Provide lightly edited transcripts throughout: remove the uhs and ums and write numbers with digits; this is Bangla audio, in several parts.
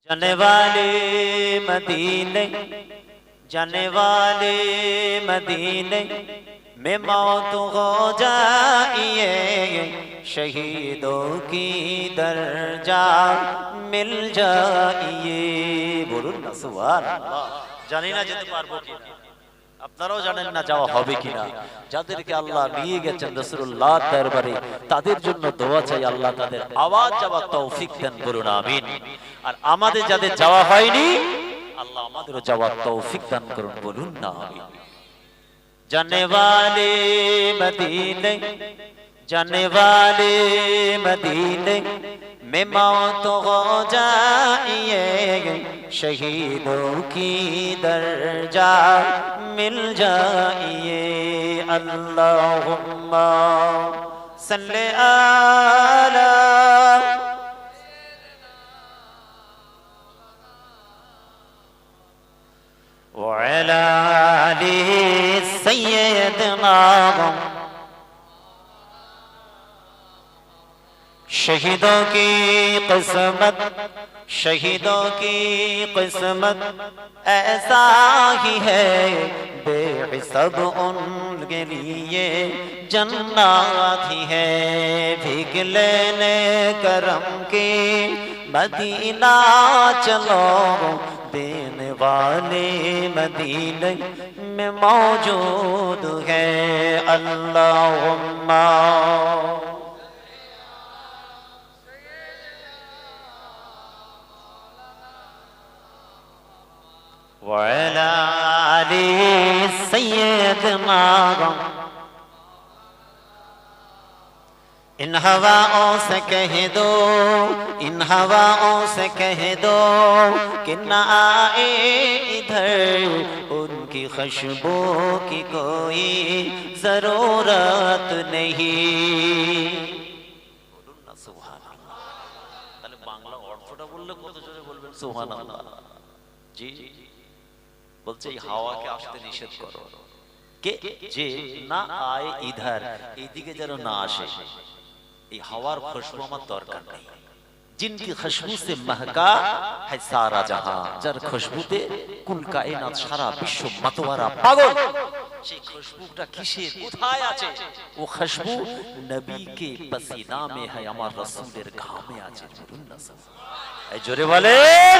जाने वाले मदीने, जाने वाले मदीने में मौत हो जाइए, शहीदों की दर्जा मिल जाइए। बोलুন না সুবহানাল্লাহ। জানি না যেতে পারবো কিনা, আপনারাও জানেন না যাওয়া হবে কিনা। যাদেরকে আল্লাহ নিয়ে গেছেন রাসূলুল্লাহ দরবারে, তাদের জন্য দোয়া চাই আল্লাহ তাদের আওয়াজ যাওয়ার তৌফিক দেন, বলুন আমিন। আর আমাদের যাদের যাওয়া হয়নি আল্লাহ আমাদেরও যাওয়ার তৌফিক দান করুন, বলুন না আমিন। जाने वाले मदीने, जाने वाले मदीने में मौत हो जाइए, शहीदों की दर्जा मिल जाइए। अल्लाहुम्मा सल्ले अला वअला आलि सय्यदना। शहीदों की किस्मत, शहीदों की किस्मत ऐसा ही है, बेहिसाब उनके लिए जन्नत ही है। भीख लेने करम की मदीना चलो, देने वाले मदीने में मौजूद है। अल्लाहुम्मा वअला आलि सय्यदना। इन हवाओं से कह दो, इन हवाओं से कह दो कि न आए इधर, उनकी खुशबू की कोई जरूरत नहीं। बोलুন না সুবহানাল্লাহ। তাহলে বাংলা অর্থটা বললে কত জোরে বলবেন সুবহানাল্লাহ। জি বলছে এই হাওয়াকে আসতে নিষেধ করো, কে যে না আয় ইধার, এইদিকে যেন না আসে। এই হাওয়ার খুশবু আমার দরকার নেই। जिनकी खुशबू से महका है सारा जहां, যার খুশবুতে কুল কায়নাত সারা বিশ্ব মাতোয়ারা পাগল। সেই খুশবুটা কিসের, কোথায় আছে? ও খুশবু নবী के पसीना में है, আমার রাসূলের ঘামে আছে। বলুন না এই জোরে বলেন।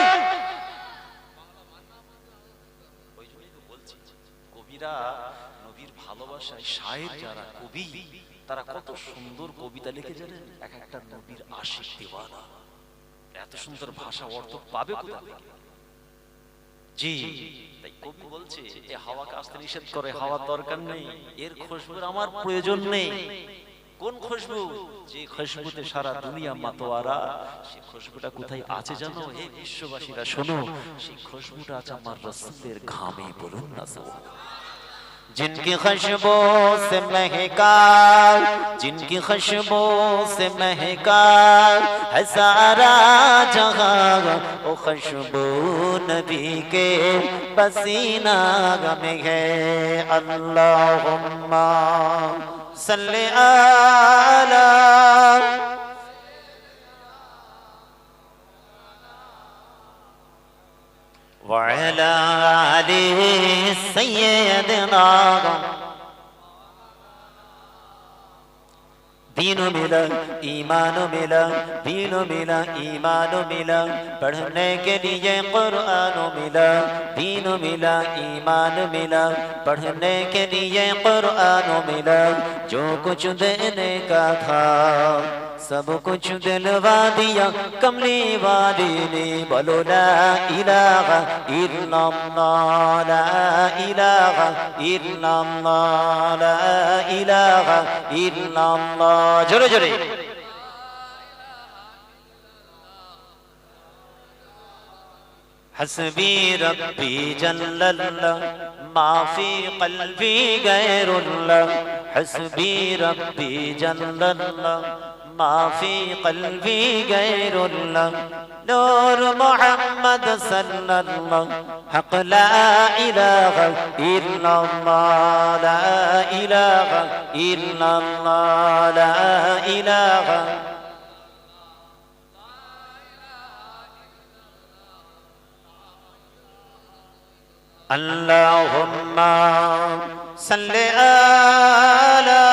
ওই জন্যই তো বলছি কবিরা নবীর ভালোবাসায়, শায়ের যারা কবি তারা কত সুন্দর কবিতা লিখে জানেন। এক একটা নবীর আশিক দিওয়ানা, এত সুন্দর ভাষা অর্থ পাবে কোথা থেকে? জি তাই কবি বলছে এই হাওয়াকে আসতে নিষেধ করে, হাওয়ার দরকার নেই, এর খুশবুর আমার প্রয়োজন নেই। কোন খুশবু? যে খুশবুতে সারা দুনিয়া মাতোয়ারা। সেই খুশবুটা কোথায় আছে জানো? হে বিশ্ববাসীরা শোনো, সেই খুশবুটা আছে আমার রাসূলের ঘামে। বলুন না সুবহানাল্লাহ। जिनकी खुशबू से महका, जिनकी खुशबू से महका है सारा जहां, वो खुशबू नबी के पसीना में है। अल्लाहुम्मा सल्ले अला वअला आलि सय्यदना। दीनो मिला ईमानो मिला, दीनो मिला ईमानो मिला, पढ़ने के लिए कुरानो मिला। दीनो मिला ईमान मिला, पढ़ने के लिए कुरानो मिला। जो कुछ देने का था सब कुछ दिलवा दिया कमली वाली ने। बोलो ला इलाहा इल्लल्लाह, ला इलाहा इल्लल्लाह, ला इलाहा इल्लल्लाह। जोरे जोरे हस्बी रब्बी जल्लल्लाह, माफी क़ल्बी गैरुल्लाह। हस्बी रब्बी जल्लल्लाह, माफी क़ल्बी गैरुल्लाह। नूर मोहम्मद सल्लल्लाह, हक़ ला इलाहा इल्लल्लाह, ला इलाहा इल्लल्लाह, ला इलाहा। আল্লাহুম্মা সাল্লি আলা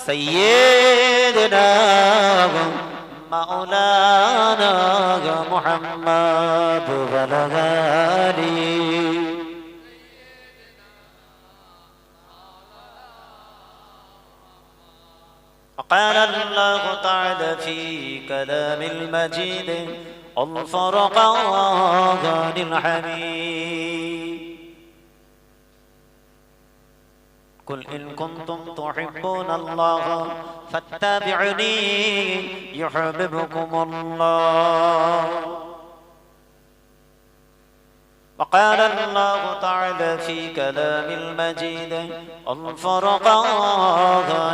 সাইয়্যিদিনা মাওলানা মুহাম্মদ ওয়া আলা আলিহি قال الله تعالى في كلام المجيد الفرقان الحميد قل إن كنتم تحبون الله فاتبعوني يحببكم الله وقال الله تعالى في كلام المجيد الفرقان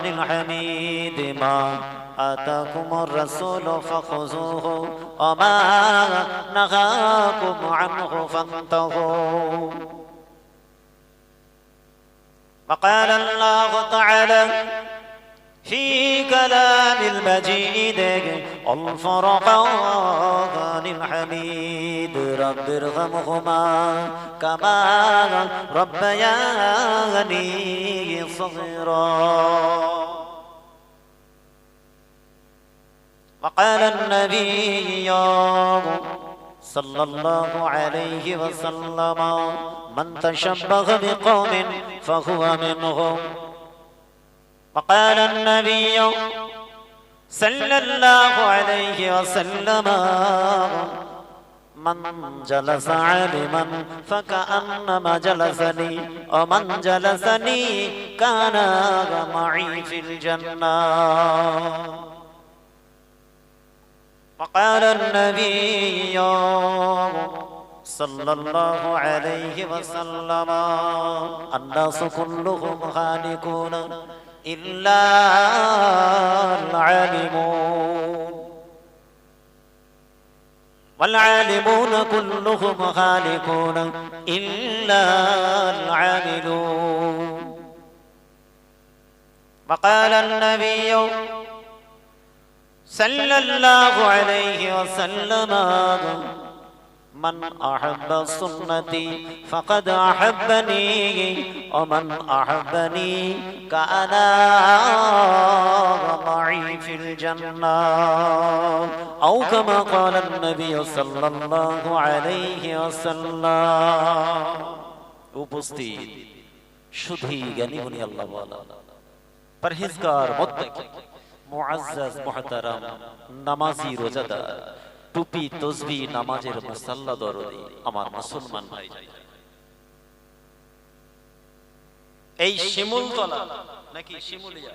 الحميد ما آتاكم الرسول فخذوه وما نهاكم عنه فانتهوا وقال الله تعالى في كلام المجيد الفرقان الحميد رب ارحمهما كما ربياني صغيرا وقال النبي صلى الله عليه وسلم من تشبه بقوم فهو منهم وقال النبي صلى الله عليه وسلم من جلس عالما فكأنما جلسني ومن جلسني كان معي في الجنة وقال النبي صلى الله عليه وسلم الناس كلهم هالكون إلا العالمون والعالمون كلهم هالكون إلا العاملون وقال النبي صلى الله عليه وسلم من أحب سنتي فقد أحبني ومن أحبني كان معي في الجنة أو كما قال النبي صلى الله عليه وسلم উপস্থিত শুধুই জ্ঞানী বলি আল্লাহ ওয়ালা পরহেজগার মুত্তাকি মুআজ্জাজ মুহতারাম নামাজি রোজাদার টুপি তসবিহ নামাজের মুসাল্লা দরদি আমার মুসলমান ভাই এই শিমুলতলা নাকি শিমুলিয়া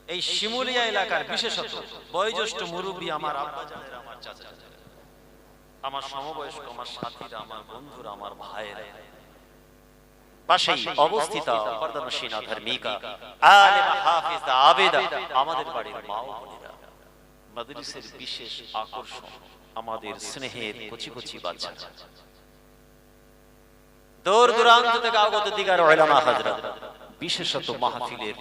এই শিমুলিয়া এলাকার বিশেষত বয়োজ্যেষ্ঠ মুরব্বী আমার আব্বা জানেরা আমার চাচা আমার সমবয়স্ক আমার সাথীরা আমার বন্ধুরা আমার ভাইয়েরা পাশেই অবস্থিত পর্দানশীনা ধার্মিকা আলেমা হাফেজা আবেদা আমাদের বাড়ির মা ও বোনেরা মাদ্রাসার বিশেষ আকর্ষণ আমাদের স্নেহের কচি কচি বাচ্চা দূর দূরান্ত থেকে আগত দিগার উলামা হযরত বিশেষত মাহফিলের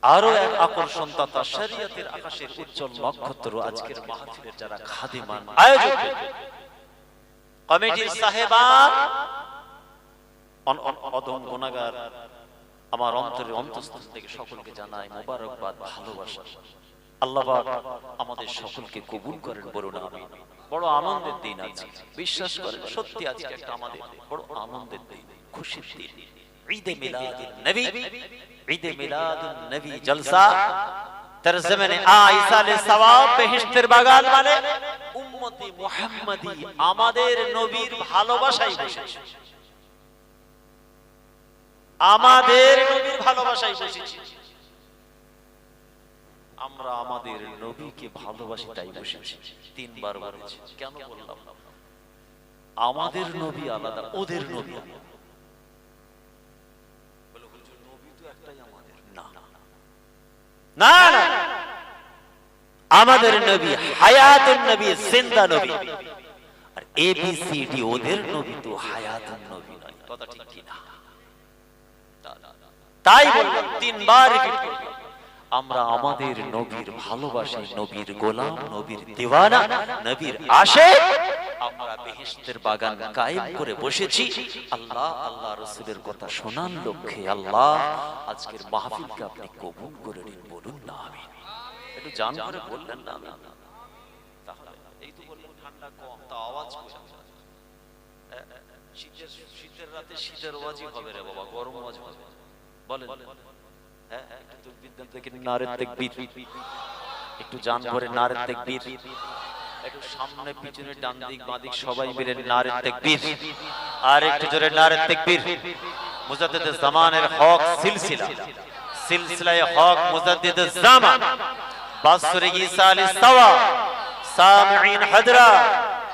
আরো এক আকর্ষণ তথা শরীয়তের আকাশের উজ্জ্বল নক্ষত্র আজকের মাহফিলের যারা খাদেমান আয়োজক কমিটির সাহেবান অদম গুনাহগার আমার অন্তরের অন্তঃস্থল থেকে সকলকে জানাই মোবারকবাদ ভালোবাসা আল্লাহ পাক আমাদের সকলকে কবুল করেন বলুন আমিন বড় আনন্দের দিন আজকে বিশ্বাস করেন সত্যি আজকে একটা আমাদের বড় আনন্দের দিন খুশির দিন ঈদে মিলাদুন নবী ঈদে মিলাদুন নবী জলসা তরজমে আইসালে সওয়াব বেহেশতের বাগান মানে উম্মতি মুহাম্মাদি আমাদের নবীর ভালোবাসায় বসেছে আমাদের নবীর ভালোবাসায় বসেছি আমরা আমাদের নবীকে ভালোবাসি তাই বসেছি তিনবার বলেছি কেন বললাম আমাদের নবী আলাদা ওদের নবী বলে হুজুর নবী তো একটাই আমাদের না না না আমাদের নবী হায়াতুন নবী জিন্দা নবী আর এবিসিডি ওদের নবী তো হায়াতুন নবী নয় কথা ঠিক কি না তাই বললাম তিনবার রিপিট করলাম আমরা আমাদের নবীর ভালোবাসি, নবীর গোলাম, নবীর দিওয়ানা, নবীর আশিক। আমরা বেহেশতের বাগান কায়েম করে বসেছি আল্লাহ আল্লাহ রাসূলের কথা শোনার লক্ষ্যে। আল্লাহ আজকের মাহফিলকে আপনি কবুল করে নিন, বলুন না আমিন। একটু জান করে বললেন না? তাহলে এই তো বললেন ঠান্ডা কম, তা আওয়াজ কম। শীতের রাতে শীতের ওয়াজি হবে রে বাবা, গরম ওয়াজ হবে। বলেন একটু তাকবীর দেন দেখি, নারে তাকবীর। একটু জান ভরে নারে তাকবীর। একটু সামনে পিছনে ডান দিক বাঁ দিক সবাই মিলে নারে তাকবীর। আর একটু জোরে নারে তাকবীর। মুজাদ্দিদুজ জামানের হক সিলসিলা, সিলসিলায়ে হক মুজাদ্দিদুজ জামান, বাসরিগি সালিস সাওয়া, সামিঈন হাদরা,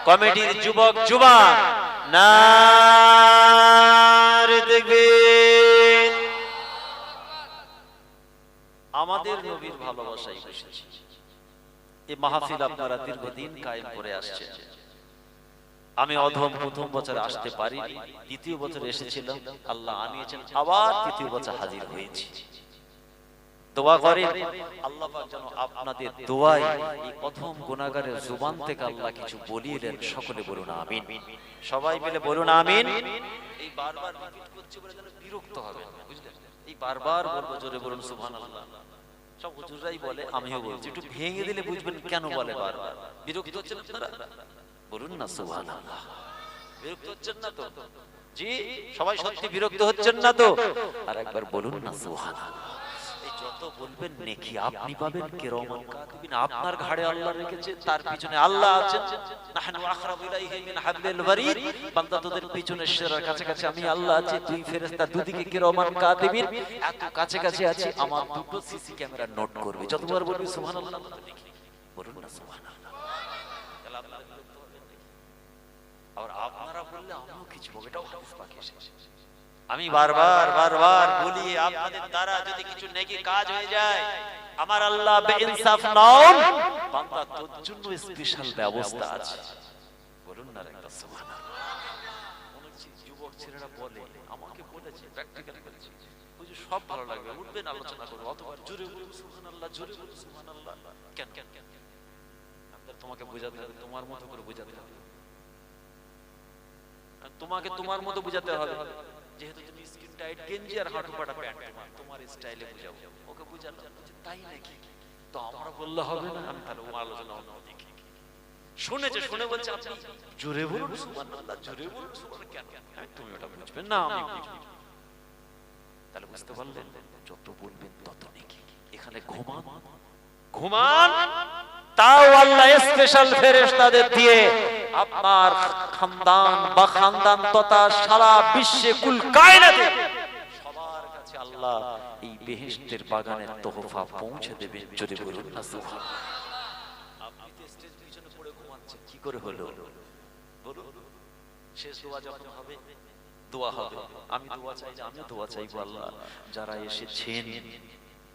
কমিটির যুবক জুবান, নারে তাকবীর। আমাদের নবীর ভালোবাসাই বসেছি। এই মাহফিল আপনারা দীর্ঘদিন কায়েম করে আসছেন। আমি অধম প্রথম বছর আসতে পারিনি, দ্বিতীয় বছর এসেছিলাম, আল্লাহ আনিয়েছেন, আবার তৃতীয় বছর হাজির হয়েছি। দোয়া করেন আল্লাহ পাক যেন আপনাদের দোয়ায় এই অধম গুনাহগারের জবান থেকে আল্লাহ কিছু বলিয়ে দেন। সকলে বলুন আমিন। সবাই মিলে বলুন আমিন। এই বারবার রিপিট করছি বলে যেন বিরক্ত হবে, বুঝলেন? এই বারবার বলবো, জোরে বলুন সুবহানাল্লাহ। সব হুজুররাই বলে, আমিও বলছি, একটু ভেঙে দিলে বুঝবেন কেন বলে বারবার। বিরক্ত হচ্ছেন আপনারা? বলুন না সুবহানাল্লাহ। বিরক্ত হচ্ছেন না তো? জি, সবাই সত্যি বিরক্ত হচ্ছেন না তো? আর একবার বলুন না সুবহানাল্লাহ। এই যত বলবেন নেকি আপনি পাবেন, কিরামান কাতিবিন আপনার ঘাড়ে আল্লাহ রেখেছে, তার পিছনে আল্লাহ আছেন। নাহনু আকরাবু ইলাইহি মিন হাবলিল ওয়ারিদ, বান্দা তোদের পিছনে শিরার কাছে কাছে আমি আল্লাহ আছি, দুই ফেরেশতা দুদিকে কিরামান কাতিবিন, এত কাছে কাছে আছি, আমার দুটো সিসি ক্যামেরা নোট করবে। যতবার বলবি সুবহানাল্লাহ বলুন না সুবহানাল্লাহ। তাহলে আপনারা বিরক্ত হবেন নাকি? আর আপনারা বললে আমিও কিছু বলবো, এটাও হাদিস পাকে এসেছে। আমি বারবার বারবার বলি, আপনাদের দ্বারা যদি কিছু নেকি কাজ হয়ে যায়, আমার আল্লাহ বেইনসাফ নন, বান্দা তোর জন্য স্পেশাল ব্যবস্থা আছে। বলুন না একটা সুবহানাল্লাহ। অনেক যুবক ছেলেরা বলে, আমাকে বলেছে, প্র্যাকটিক্যালি বলেছে, বুঝি সব ভালো লাগবে, উঠবেন আলোচনা করব, অতবার জোরে বলুন সুবহানাল্লাহ, জোরে বলুন সুবহানাল্লাহ। কেন কেন কেন? আমাদের তোমাকে বোঝাতে হবে, তোমার মতো করে বোঝাতে হবে, তোমাকে তোমার মতো বোঝাতে হবে। যেহেতু তুমি স্কিন টাইট গেঞ্জি আর হাঁটু পাটা প্যান্ট, তোমার স্টাইলে বুঝাও। ওকে বুঝালো, তাই নাকি? তো আমরা বললে হবে না? আমি তাহলে ও আলোচনা দেখি, শুনেছে, শুনে বলছে আপনি জোরে বলুন সুবহানাল্লাহ, জোরে বলুন সুবহানাল্লাহ। কেন? তুমি ওটা বুঝবেন না, আমি বুঝবো। তাহলে বুঝতে পারলেন, যত বলবেন তত নাকি। এখানে ঘুমান ঘুমান, তাও আল্লাহ স্পেশাল ফেরেশতাদের দিয়ে আপনার খানদান বা খানদান তথা সারা বিশ্বে কুল কায়নাতে সবার কাছে আল্লাহ এই বেহেশতের বাগানের তোহফা পৌঁছে দেবেন। যদি বলুন না সুবহানাল্লাহ। আপনি তো স্টেজ পিছনে পড়ে ঘুমাচ্ছেন, কি করে হলো বলুন? শেষ দোয়া যখন হবে, দোয়া হবে, আমি দোয়া চাই, আমিও দোয়া চাইবো আল্লাহ যারা এসেছেন,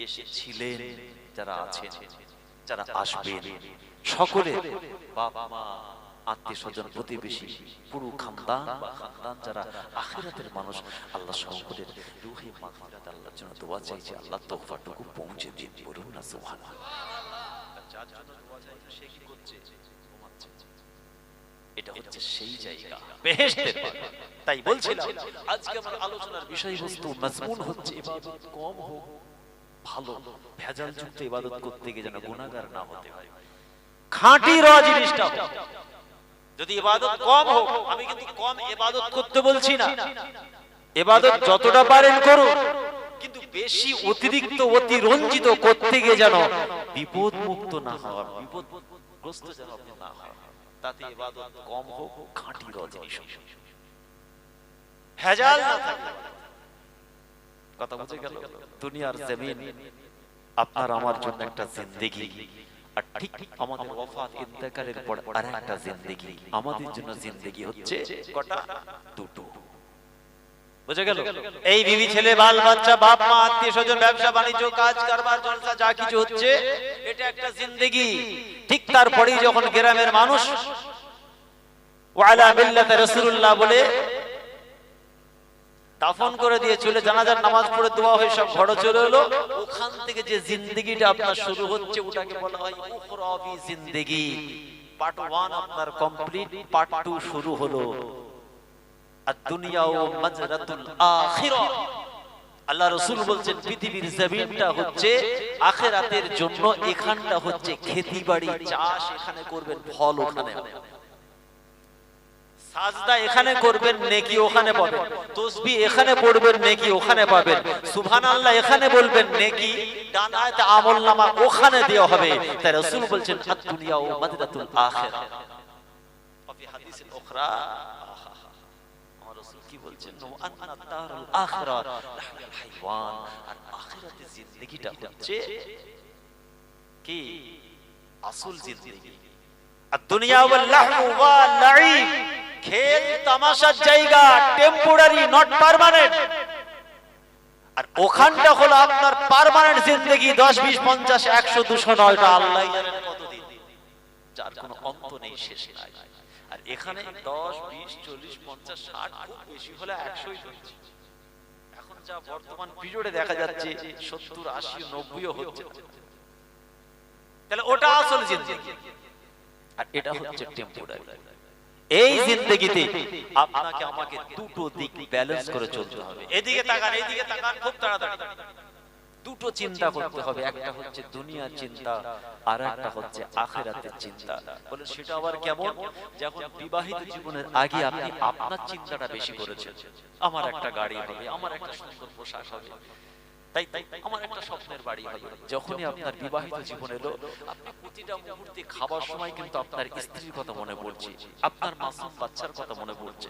এসেছিলেন, যারা আছেন, যারা আসবেন, সকলে বাবা মা আত্মীয় স্বজন প্রতিবেশী পুরো খানদান বা খানদান যারা আখিরাতের মানুষ, আল্লাহ সকলের রূহে মাগফিরাত আল্লাহর জন্য দোয়া চাইছে, আল্লাহ তোহফাটুকু পৌঁছে দিন। বলুন না সুবহানাল্লাহ। যার জন্য দোয়া চাইছে সে কি করছে? ঘুমাচ্ছে। এটা হচ্ছে সেই জায়গা বেহেশতের বাগান। তাই বলছিলাম আজকে আমার আলোচনার বিষয়বস্তু মাজমুন হচ্ছে ইবাদত কম হোক ভালো, ভেজাল যুক্ত ইবাদত করতে গিয়ে যেন গুনাহগার না হতে হয়। খাঁটি র জিনিসটা যদি ইবাদত কম হোক, আমি কিন্তু কম ইবাদত করতে বলছি না, ইবাদত যতটা পারেন করুন, কিন্তু বেশি অতিরিক্ত অতিরঞ্জিত করতে গিয়ে যেন বিপদ মুক্ত না হওয়া, বিপদগ্রস্ত যেন আপনি না হন। তাতে ইবাদত কম হোক, খাঁটি র জিনিস, ভেজাল না থাকে। কথা বুঝে গেল? দুনিয়ার জমিন আপনার আমার জন্য একটা জিন্দেগি, আর ঠিক আমাদের ওয়াফাত ইন্তেকালের পর আরেকটা জিন্দেগি। আমাদের জন্য জিন্দেগি হচ্ছে কটা? দুটো। বুঝে গেল? এই বিবি ছেলে বাল বাচ্চা বাপ মা আত্মীয় স্বজন ব্যবসা বাণিজ্য কাজ কারবার জলসা যা কিছু হচ্ছে, এটা একটা জিন্দেগি। ঠিক তারপরেই যখন গ্রামের মানুষ ওয়ালা মিল্লাতে রাসূলুল্লাহ বলে দাফন করে দিয়ে চলে জানাজার নামাজ পড়ে দোয়া হয়ে সব ঘরে চলে এলো, ওখান থেকে যে জিন্দেগিটা আপনার শুরু হচ্ছে ওটাকে বলা হয় উখরাবি জিন্দেগি। পার্ট 1 আপনার কমপ্লিট, পার্ট 2 শুরু হলো। আর দুনিয়া ও মাজরাতুল আখিরাহ। আল্লাহ রাসূল বলছেন পৃথিবীর জমিনটা হচ্ছে আখিরাতের জন্য, এখানটা হচ্ছে খেতিবাড়ি, চাষ এখানে করবেন, ফল ওখানে হবে। সাজদা এখানে করবেন, নেকি ওখানে পাবেন। তাসবিহ এখানে পড়বেন, নেকি ওখানে পাবেন। সুবহানাল্লাহ এখানে বলবেন, নেকি ডান হাতে আমলনামা ওখানে দেওয়া হবে। তাই রাসূল বলছেন আদ-দুনিয়া ও মাজরাতুল আখিরাহ। ফি হাদিসিল উখরা আমার রাসূল কি বলছেন, আন্না দারুল আখিরাহ লাহমিল হাইওয়ান। আর আখিরাতের জিন্দেগিটা হচ্ছে কি আসল জিন্দেগি। আদ-দুনিয়া ওয়াল লাহু ওয়াল লাঈব, খেল তামাশার জায়গা, টেম্পোরারি, নট পার্মানেন্ট। আর ওখানটা হলো আপনার পার্মানেন্ট জিন্দেগি, 10 20 50 100 200 নয়, এটা আল্লাহই জানেন কতদিন, যার কোনো অন্ত নেই, শেষ নাই। আর এখানে 10 20 40 50 60 খুব বেশি হলে 100ই হচ্ছে। এখন যা বর্তমান পিরিয়ডে দেখা যাচ্ছে 70 80 90ও হচ্ছে। তাহলে ওটা আসল জিন্দেগি, আর এটা হচ্ছে টেম্পোরারি। এই জিন্দেগিতে আপনাকে আমাকে দুটো দিক ব্যালেন্স করে চলতে হবে। এদিকে তাকান, এইদিকে তাকান, খুব তাড়াতাড়ি দুটো চিন্তা করতে হবে। একটা হচ্ছে দুনিয়ার চিন্তা, আর একটা হচ্ছে আখিরাতের চিন্তা। বলে সেটা আবার কেমন? যখন বিবাহিত জীবনের আগে আপনি আপনার চিন্তাটা বেশি করেছেন, আমার একটা গাড়ি হবে, আমার একটা সুন্দর পোশাক হবে, তাই আমার একটা স্বপ্নের বাড়ি হবে। যখনই আপনার বিবাহিত জীবন এলো, আপনি প্রতিটা মুহূর্তে খাবার সময় কিন্তু আপনার স্ত্রীর কথা মনে পড়ছে, আপনার মাসুম বাচ্চার কথা মনে পড়ছে,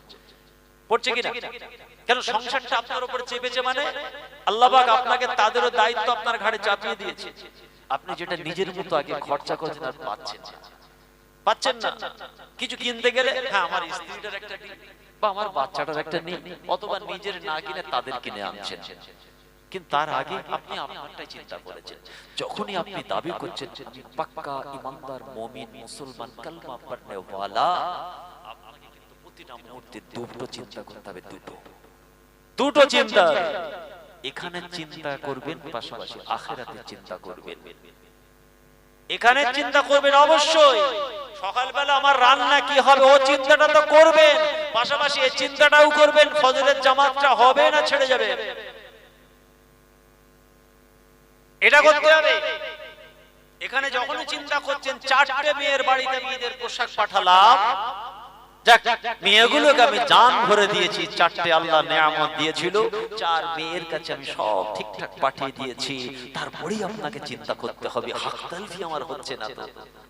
পড়ছে কিনা? কেন? সংসারটা আপনার উপর চেপেছে, মানে আল্লাহ পাক আপনাকে তাদেরও দায়িত্ব আপনার ঘাড়ে চাপিয়ে দিয়েছে। আপনি যেটা নিজের মতো আগে খরচা করেছেন আর পাচ্ছেন না। কিছু কিনতে গেলে, হ্যাঁ আমার স্ত্রীটার একটা নিই, বা আমার বাচ্চাটার একটা নিই, অথবা নিজের না কিনে তাদের কিনে আনছেন। কিন্তু তার আগে আপনি আপনারটাই চিন্তা করেছেন। যখনই আপনি দাবি করছেন আমি পাক্কা ইমানদার মুমিন মুসলমান কালমা পড়নে ওয়ালা, আপনাকে কিন্তু প্রতিটা মুহূর্তে দুটো চিন্তা করতে হবে। দুটো চিন্তা এখানে চিন্তা করবেন, পাশাপাশি আখিরাতের চিন্তা করবেন। এখানে চিন্তা করবেন অবশ্যই, সকালবেলা আমার রান্না কি হবে ও চিন্তাটা তো করবেন, পাশাপাশি এই চিন্তাটাও করবেন ফজরের জামাতটা হবে না ছেড়ে যাবে, এটা করতে হবে। এখানে যখনই চিন্তা করছেন 4টে মেয়ের বাড়িতে মেয়েদের পোশাক পাঠালাম, যাক মেয়েগুলোকে আমি জান ভরে দিয়েছি, 4টে আল্লাহ নিয়ামত দিয়েছিল, 4 মেয়ের কাছে আমি সব ঠিকঠাক পাঠিয়ে দিয়েছি। তারপরেই আপনাকে চিন্তা করতে হবে হক তালফি আমার হচ্ছে না তো,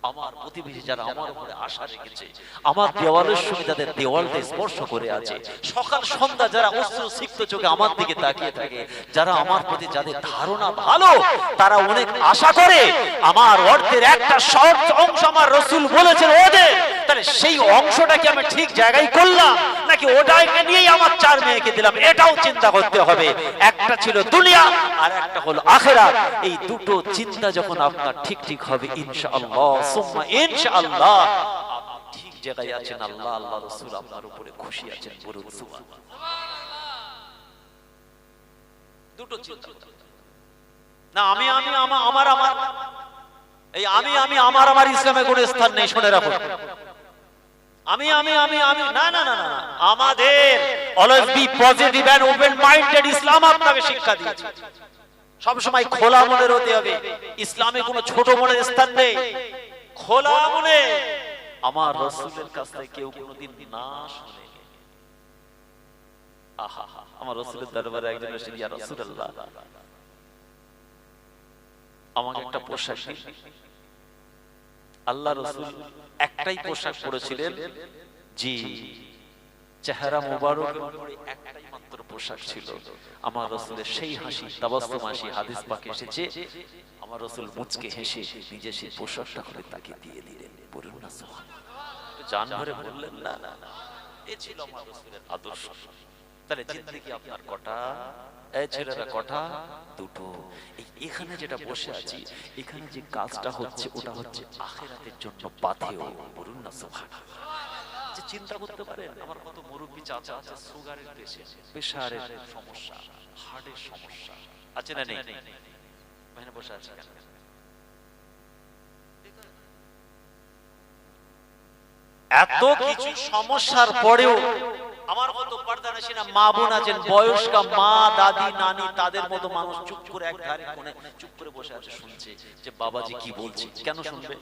আমার প্রতিবেশী যারা আমার উপরে আশা রেখেছে, আমার দেওয়ালের সঙ্গে যাদের দেওয়ালটা স্পর্শ করে আছে, সকাল সন্ধ্যা যারা অশ্রু সিক্ত চোখে আমার দিকে তাকিয়ে থাকে, যারা আমার প্রতি যাদের ধারণা ভালো, তারা অনেক আশা করে, আমার অর্থের একটা শর্ট অংশ আমার রাসূল বলেছেন ওদের, তাহলে সেই অংশটাকে আমি ঠিক জায়গায় করলাম নাকি ওটাকে নিয়েই আমার 4 মেয়েকে দিলাম, এটাও চিন্তা করতে হবে। একটা ছিল দুনিয়া আর একটা হলো আখিরাত। এই দুটো চিন্তা যখন আপনার ঠিক হবে, ইনশাআল্লাহ সুম্মা ইনশাআল্লাহ আপনি ঠিক জায়গায় আছেন। আল্লাহ আল্লাহ রাসূল আপনার উপরে খুশি আছেন, বলুন সুবহানাল্লাহ। দুটো চিন্তা না, আমি আমার এই আমার ইসলামে কোনো স্থান নেই, শুনে রাখুন। আমি না না না না, আমাদের always be positive and open minded. Islam আপনাকে শিক্ষা দিয়েছে সব সময় খোলা মনের হতে হবে। ইসলামে কোনো ছোট মনের স্থান নেই, খোলা মনে। আমার রাসূলের কাছ থেকে কেউ কোনোদিন না শুনে, আহা আমার রাসূলের দরবারে একজন এসে, ইয়া রাসূলুল্লাহ আমাকে একটা পোশাক দিন। আল্লাহ রাসূল একটাই পোশাক পরেছিলেন, জি চেহারা মোবারকের উপরে একটাই মাত্র পোশাক ছিল। আমার রাসূলের সেই হাসি, তাবাসসুম হাসি হাদিস পাকে এসেছে, আমার রাসূল মুচকে হেসে নিজে সেই পোশাকটা করে তাকে দিয়ে দিলেন, বলুন না সুবহানাল্লাহ। জান ভরে বললেন না, এই ছিল আমার রাসূলের আদর্শ। তাহলে জিন্দেগি আপনার কটা, এই ছেলেরা কটা, দুটো। এখানে যেটা বসে আছি, এখানে যে কাজটা হচ্ছে ওটা হচ্ছে আখিরাতের জন্য পাথেয়, বলুন না সুবহানাল্লাহ। আচ্ছা চিন্তা করতে পারেন, আমার কত মুরব্বী চাচা আছে সুগারের পেশেন্ট, প্রেসারের সমস্যা, হার্টের সমস্যা আছে না নেই? এখানে বসে আছে কেন? এত কিছু সমস্যার পরেও আমার মতো পর্দানশীনা মা বোন আছেন, বয়স্কা মা দাদি নানি, তাদের মতো মানুষ চুপ করে এক ধারে কোণে চুপ করে বসে আছে, শুনছে যে বাবাজি কি বলছে। কেন শুনবে?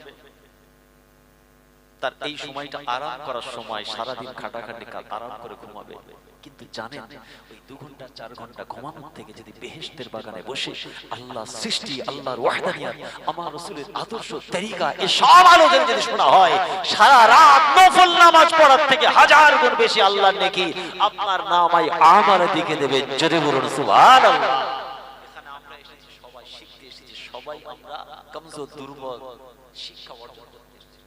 তার এই সময়টা আরাম করার সময়, সারাদিন খাটাখাটি আরাম করে ঘুমাবে। কিন্তু জানেন ওই 2 ঘন্টা 4 ঘন্টা ঘুমানোর থেকে যদি বেহেশতের বাগানে বসে আল্লাহ সৃষ্টি, আল্লাহর ওয়াহদানিয়াত, আমার রাসূলের আদর্শ তরিকা এই সব আলোচনা যদি শোনা হয়, সারা রাত নফল নামাজ পড়ার থেকে 1000 গুণ বেশি আল্লাহর নেকি আপনার নামায় আমারে দিকে দেবে। জোরে বলুন সুবহানাল্লাহ। এখানে আমরা এসেছি সবাই শিখতে এসেছি, সবাই আমরা কমজোর দুর্বল, শিক্ষা অর্জন করতে এসেছি।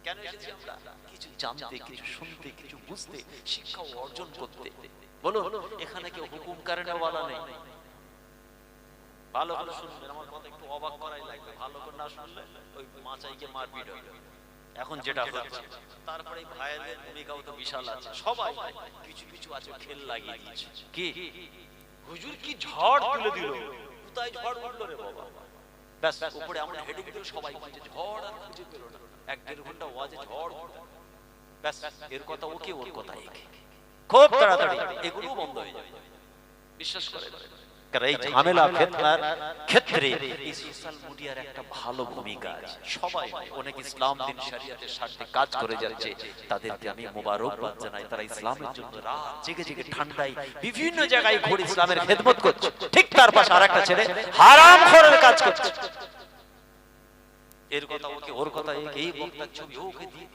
কেন এসেছি আমরা? কিছু জানতে, কিছু শুনতে, কিছু বুঝতে, শিক্ষা অর্জন করতে। বলুন, এখানে কেউ হুকুম কারেন্ট ওয়ালা নেই। ভালো করে শুনবেন, আমার কথা একটু অবাক করাই লাগবে। ভালো করে না শুনলে ওই মাচাইকে মারপিট হবে এখন যেটা হচ্ছে। তারপরে ভাইদের ভূমিকাও তো বিশাল আছে। সবাই কিছু কিছু আছে খেল লাগিয়ে দিয়েছে। কি হুজুর কি ঝড় তুলে দিল, কোথায় ঝড় উঠলো রে বাবা? ব্যাস উপরে আমরা হেডে দিল, সবাই বলছে ঝড় আর খুঁজে পেল না। 1-1.5 ঘন্টা ওয়াজে ঝড়, ব্যাস এর কথা ওকে, ওর কথা একে, খুব তাড়াতাড়ি এগুলো বন্ধ হয়ে যাবে। বিশ্বাস করে কারণ এই ঝামেলা ফিতনার ক্ষেত্রে এই সোশ্যাল মিডিয়ার একটা ভালো ভূমিকা আছে। সবাই অনেক ইসলাম দিন শরীয়তের স্বার্থে কাজ করে যাচ্ছে, তাদেরকে আমি মোবারকবাদ জানাই। তারা ইসলামের জন্য রাত জেগে জেগে ঠান্ডায় বিভিন্ন জায়গায় ঘুরে ইসলামের খেদমত করছে। ঠিক তার পাশে আরেকটা ছেলে হারামখোরের কাজ করছে। এর কথা ওকে, ওর কথা একে, এই বক্তার ছবি ওকে দিয়ে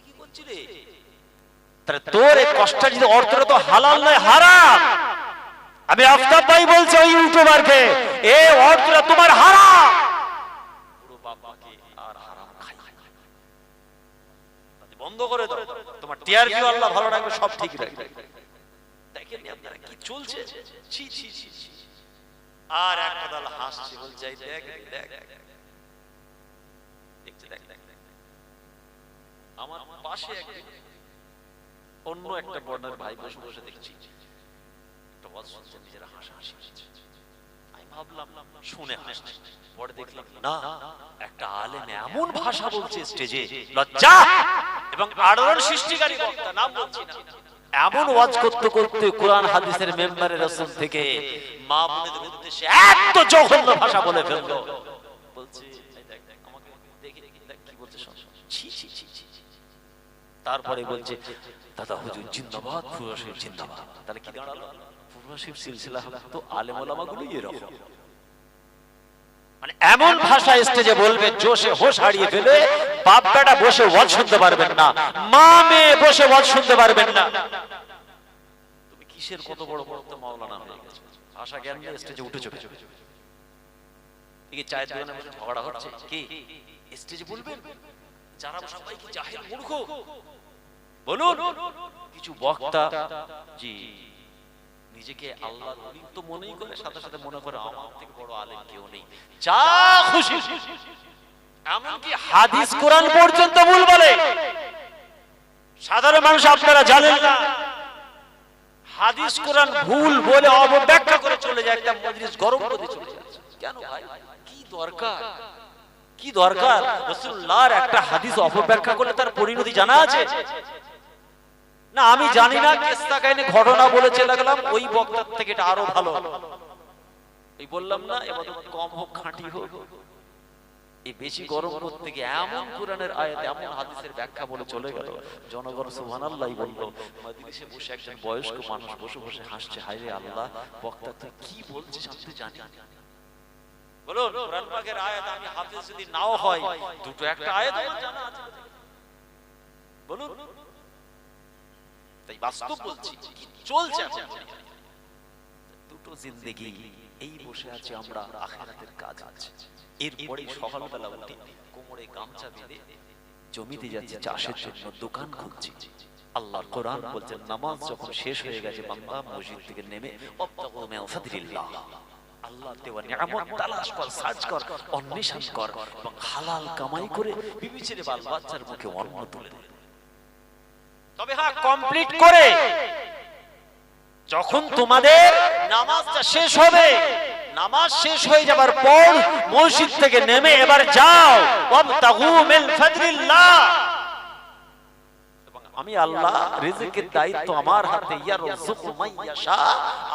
কি করছিস রে? তাহলে তোর এই কষ্ট যদি অর্থটা তো হালাল নয়, হারাম। আমি আফতাব ভাই বলছি ওই ইউটিউবারকে, এই অর্থটা তোমার হারাম। পুরো বাবাকে আর হারাম খাই বন্ধ করে দাও, তোমার টিআরপি আল্লাহ ভালো রাখবে, সব ঠিক রাখবে। দেখেন আপনারা কি চলছে, ছি ছি ছি। আর একটা দল হাসছে, বলছে দেখ দেখ আমার পাশে অন্য একটা বর্ণের ভাই বসে বসে দেখছি নিজেরা হাসাহাসি করছে। আমি ভাবলাম শুনে হাসছে, পরে দেখলাম না, একটা আলেম এমন ভাষা বলছে স্টেজে, লজ্জা এবং আলোড়ন সৃষ্টিকারী বক্তা, নাম বলছি না, এমন ওয়াজ করতে করতে কোরআন হাদিসের মেম্বারে রাসূল থেকে মা বোনদের উদ্দেশ্যে এত জঘন্য ভাষা বলে ফেললো। বলছে আমাকে দেখি কি বলছে, ছি ছি ছি ছি। তারপরে বলছে দাদা হুজুর জিন্দাবাদ, ফুরশিব জিন্দাবাদ। তাহলে কি দাঁড়ালো? ফুরশিব সিলসিলা তো আলেম ওলামাগুলো এরকম, মানে এমন ভাষা স্টেজে বলবে জোশে হোশ হারিয়ে ফেলে, বাপ বেটা বসে ওয়াজ শুনতে পারবেন না, মা মেয়ে বসে ওয়াজ শুনতে পারবেন না। তুমি কিসের কত বড় বড় মাওলানা হয়ে গেছে, ভাষা জ্ঞান নিয়ে স্টেজে উঠে চলে যাবে। এই চায়ের দোকানে বসে ঝগড়া হচ্ছে, কি স্টেজে বলবেন যারা সবাই কি জাহেল মূর্খ? বলুন কিছু বক্তা জি নিজেকে আল্লাহর ওলি তো মনেই করে, সাথে সাথে মনে করে আমার থেকে বড় আলেম কেউ নেই, যা খুশি। এমনকি হাদিস কোরআন পর্যন্ত ভুল বলে। সাধারণ মানুষ আপনারা জানেন না, হাদিস কোরআন ভুল বলে অবব্যাখ্যা করে চলে যায়, একটা মজলিস গরম করে চলে যাচ্ছে। কেন ভাই, কি দরকার? কি দরকার? রাসূলুল্লাহর একটা হাদিস অপব্যাখ্যা করলে তার পরিণতি জানা আছে না? আমি জানি না, কিসসা কাহিনী ঘটনা বলেছে লাগলাম, ওই বক্তার থেকে এটা আরো ভালো। এই বললাম না, ইবাদত কম হোক খাঁটি হোক, এই বেশি গরম করতে গিয়ে এমন কোরআনের আয়াত এমন হাদিসের ব্যাখ্যা বলে চলে গেল, জনগণ সুবহানাল্লাহ বলল। মজলিসে বসে একজন বয়স্ক মানুষ বসে বসে হাসছে, হায় রে আল্লাহ, বক্তা তুই কি বলছিস আমি তো জানি। বলুন কোরআন পাকের আয়াত আমি হাফেজ যদি নাও হয়, দুটো একটা আয়াত আমার জানা আছে। বলুন, তাই বাস্তব বলছি কি চলছে দুটো জিন্দেগি। এই বসে আছে আমরা, আখিরাতের কাজ আছে। এরপরে সকালবেলা উঠে কোমরে গামছা বেঁধে জমিতে যাচ্ছি চাষের জন্য, দোকান খুঁজছি। আল্লাহর কোরআন বলছেন নামাজ যখন শেষ হয়ে গেছে, বান্দা মসজিদ থেকে নেমে ওয়াবতাগু মিন ফাদলিল্লাহ, আল্লাহ দেওয়া নিয়ামত তালাশ কর, সার্চ কর, অন্বেষণ কর এবং হালাল কামাই করে বিবি ছেলে বাল বাচ্চার মুখে অন্ন তুলে দে। তবে হ্যাঁ, কমপ্লিট করে যখন তোমাদের নামাজটা শেষ হবে, নামাজ শেষ হয়ে যাবার পর মসজিদ থেকে নেমে এবার যাও ওয়াবতাগু মিন ফাদলিল্লাহ। আমি আল্লাহ, রিজিকের দায়িত্ব আমার হাতে, ইয়ারযুকু মান ইয়াশা,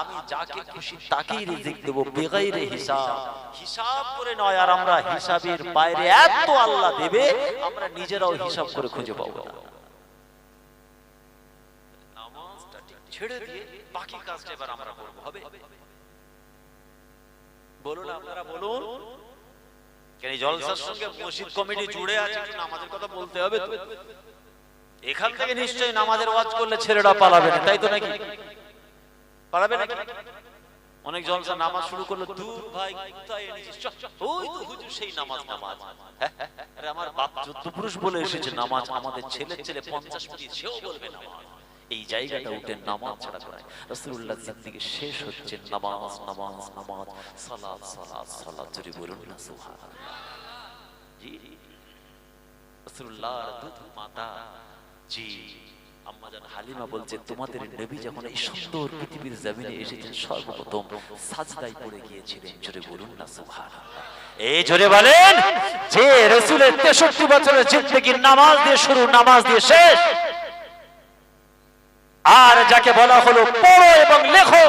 আমি যাকে খুশি তাকেই রিজিক দেব বেগাইরে হিসাব। হিসাব করে নয়, আর আমরা হিসাবের বাইরে এত আল্লাহ দেবে আমরা নিজেরাও হিসাব করে খুঁজে পাবো না। নামাজটা ঠিক ছেড়ে দিয়ে বাকি কাজটা এবার আমরা করব, হবে? বলুন আপনারা বলুন। কেন এই জলসার সঙ্গে মসজিদ কমিটি জুড়ে আছে, একটু নামাজের কথা বলতে হবে তো। এখান থেকে নিশ্চয়ই নামাজের ওয়াজ করলে ছেলেরা পালাবে না, তাই তো নাকি? পালাবে নাকি? অনেক জলসা নামাজ শুরু করলো, দূর ভাই কোথায় এনেছিস, ওই তো হুজুর সেই নামাজ। আরে আমার বাপ যুদ্ধ পুরুষ বলে এসেছে নামাজ, আমাদের ছেলে 50 পড়ি সেও বলবে নামাজ। এই জায়গাটা উঠে নামাজ ছাড়া করে রাসূলুল্লাহ জিন্দেগি শেষ হচ্ছে নামাজ নামাজ নামাজ, সালাত সালাত সালাত, জোরে বলুন না সুবহানাল্লাহ। জি রাসূলুল্লাহর দুধ মাতা জি আম্মাজান হালিমা বলছে, তোমাদের নবী যখন এই সুন্দর পৃথিবীর জমিনে এসেছেন সর্বপ্রথম সাজদায় পড়ে গিয়েছিলেন, জোরে বলুন না সুবহানাল্লাহ। এই জোরে বলেন যে রাসূলের 63 বছরের জিন্দেগি নামাজ দিয়ে শুরু, নামাজ দিয়ে শেষ। আর যাকে বলা হলো পড়ো এবং লেখো,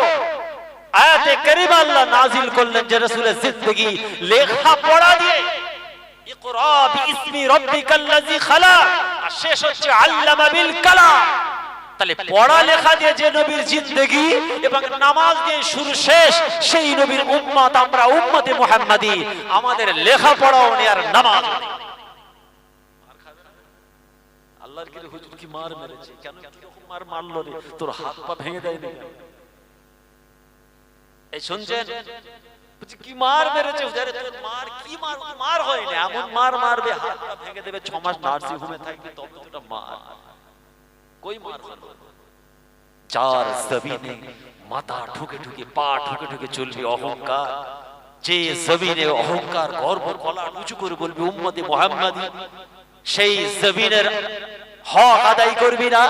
আয়াতে কারিমা আল্লাহ নাজিল করলেন যে রাসূলের জিন্দেগি লেখা পড়া দিয়ে, ইকরা বিইসমি রাব্বিকাল্লাযী খালাক, আর শেষ হচ্ছে আল্লামা বিল কালাম। তাহলে পড়া লেখা দিয়ে যে নবীর জিন্দেগি এবং নামাজ দিয়ে শুরু শেষ, সেই নবীর উম্মত আমরা, উম্মতে মুহাম্মাদি। আমাদের লেখা পড়াও নেই আর নামাজ নেই। আল্লাহর কি হুজুর কি মার মেরেছে, কেন কি রকম মার মারলো রে, তোর হাত পা ভেঙে দেয়নি? এই শুনছেন কি মার মেরেছে হুজুর, তোর মার কি মার, মার হয়নি, এমন মার মারবে হাত পা ভেঙে দেবে, 6 মাস নার্সিং হোমে থাকবে, তবে তোটা মার। কই মার হলো? যার জমিনে মাথা ঠুকে ঠুকে পা ঠুকে ঠুকে চলবে অহংকার, যে জমিনে অহংকার গর্ব গলা উঁচু করে বলবে উম্মতে মুহাম্মাদি, সেই জমিনের হক আদায় করবি না,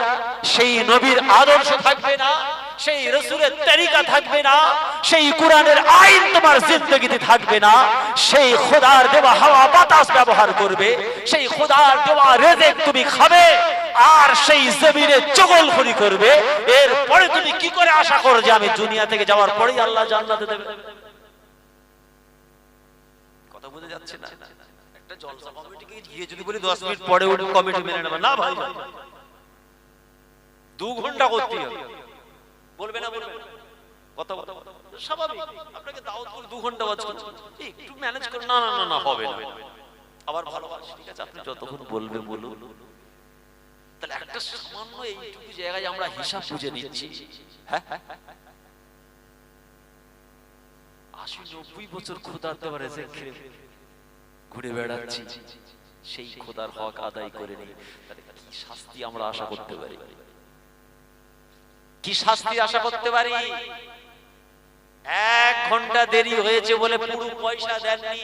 সেই নবীর আদর্শ থাকবে না, সেই রাসূলের তরিকা থাকবে না, সেই কোরআনের আইন তোমার জিন্দেগিতে থাকবে না, সেই খোদার দেওয়া হাওয়া বাতাস ব্যবহার করবে, সেই খোদার দেওয়া রিজিক তুমি খাবে, আর সেই জমিনে চগলখড়ি করবে। এরপরে তুমি কি করে আশা করো যে আমি দুনিয়া থেকে যাওয়ার পরেই আল্লাহ জান্নাতে দেবে? কথা বুঝে যাচ্ছে না? একটা জলসা কমিটিকে গিয়ে যদি বলি 10 মিনিট পরে ওই কমিটি মেনে নেবে না, ভাই 2 ঘন্টা করতে হবে, বলবে না? বলবে কথা স্বাভাবিক, আপনাকে দাওয়াত করে 2 ঘন্টা ওয়াজ করতে একটু ম্যানেজ করে, না না না না হবে না, আবার ভালোবাসি, ঠিক আছে আপনি যতক্ষণ বলবে বলুন। তাহলে একটা সামান্য এইটুকু জায়গায় আমরা হিসাব বুঝে নিচ্ছি, হ্যাঁ 80-90 বছর খোদার দেওয়া রিজিক খেয়ে ঘুরে বেড়াচ্ছি, সেই খোদার হক আদায় করে নেই, তাহলে কি শাস্তি আমরা আশা করতে পারি? কি শাস্তি আশা করতে পারি? 1 ঘন্টা দেরি হয়েছে বলে পুরো পয়সা দেননি,